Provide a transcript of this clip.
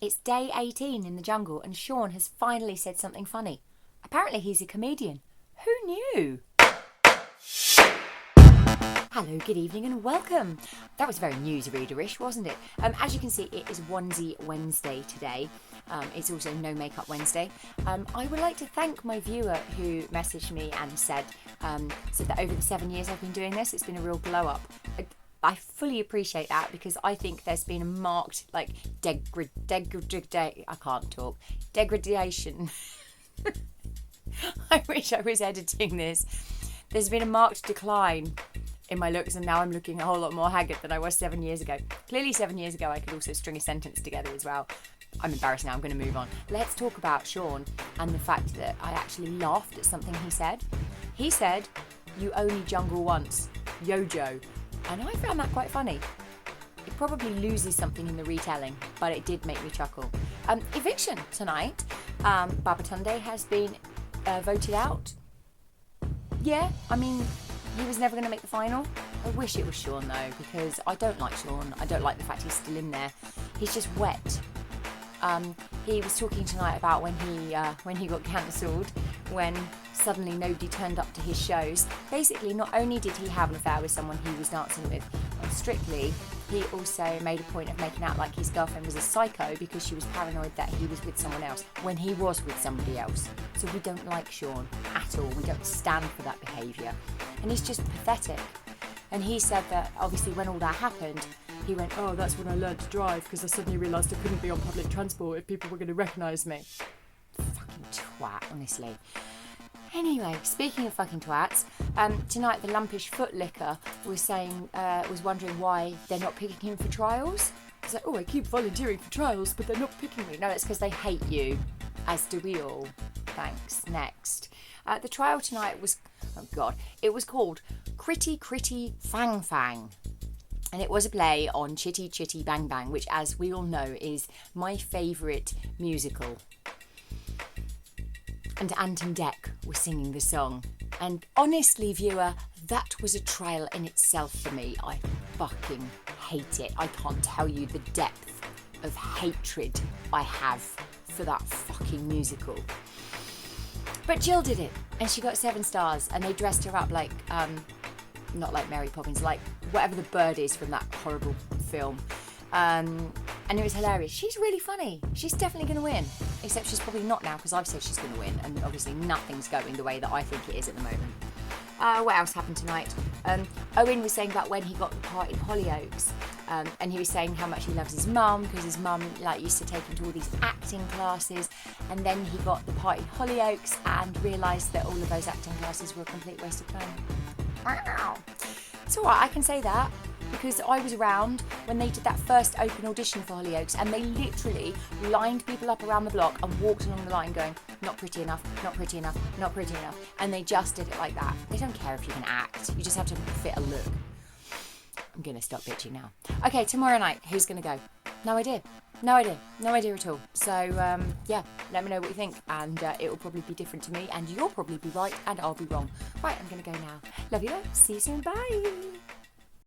It's day 18 in the jungle and Sean has finally said something funny. Apparently he's a comedian. Who knew? Hello, good evening and welcome. That was very newsreaderish, wasn't it? As you can see, it is Onesie Wednesday today. It's also No Makeup Wednesday. I would like to thank my viewer who messaged me and said that over the 7 years I've been doing this, it's been a real glow up. I fully appreciate that because I think there's been a marked degradation. I wish I was editing this. There's been a marked decline in my looks and now I'm looking a whole lot more haggard than I was 7 years ago. Clearly 7 years ago I could also string a sentence together as well. I'm embarrassed now, I'm going to move on. Let's talk about Sean and the fact that I actually laughed at something he said. He said, "You only jungle once, Yojo." And I found that quite funny. It probably loses something in the retelling, but it did make me chuckle. Eviction tonight. Babatunde has been voted out. Yeah, I mean, he was never going to make the final. I wish it was Sean though, because I don't like Sean. I don't like the fact he's still in there. He's just wet. He was talking tonight about when he got cancelled, when suddenly nobody turned up to his shows. Basically, not only did he have an affair with someone he was dancing with on Strictly, he also made a point of making out like his girlfriend was a psycho because she was paranoid that he was with someone else when he was with somebody else. So we don't like Sean at all. We don't stand for that behaviour. And he's just pathetic. And he said that obviously when all that happened, he went, "Oh, that's when I learned to drive because I suddenly realised I couldn't be on public transport if people were going to recognise me." Fucking twat, honestly. Anyway, speaking of fucking twats, tonight the lumpish footlicker was wondering why they're not picking him for trials. He's like, "Oh, I keep volunteering for trials, but they're not picking me." No, it's because they hate you, as do we all. Thanks. Next. The trial tonight was, it was called Critty Critty Fang Fang. And it was a play on Chitty Chitty Bang Bang, which, as we all know, is my favourite musical. And Anton Deck was singing the song. And honestly, viewer, that was a trial in itself for me. I fucking hate it. I can't tell you the depth of hatred I have for that fucking musical. But Jill did it, and she got 7 stars, and they dressed her up like, not like Mary Poppins, like whatever the bird is from that horrible film. And it was hilarious. She's really funny. She's definitely going to win. Except she's probably not now because I've said she's going to win. And obviously nothing's going the way that I think it is at the moment. What else happened tonight? Owen was saying about when he got the part in Hollyoaks. And he was saying how much he loves his mum because his mum used to take him to all these acting classes. And then he got the part in Hollyoaks and realised that all of those acting classes were a complete waste of time. Wow. It's alright, I can say that because I was around when they did that first open audition for Hollyoaks and they literally lined people up around the block and walked along the line going, "Not pretty enough, not pretty enough, not pretty enough." And they just did it like that. They don't care if you can act, you just have to fit a look. I'm going to stop bitching now. Okay, tomorrow night, who's going to go? No idea. No idea at all. So, yeah, let me know what you think. And it will probably be different to me. And you'll probably be right and I'll be wrong. Right, I'm going to go now. Love you, love. See you soon. Bye.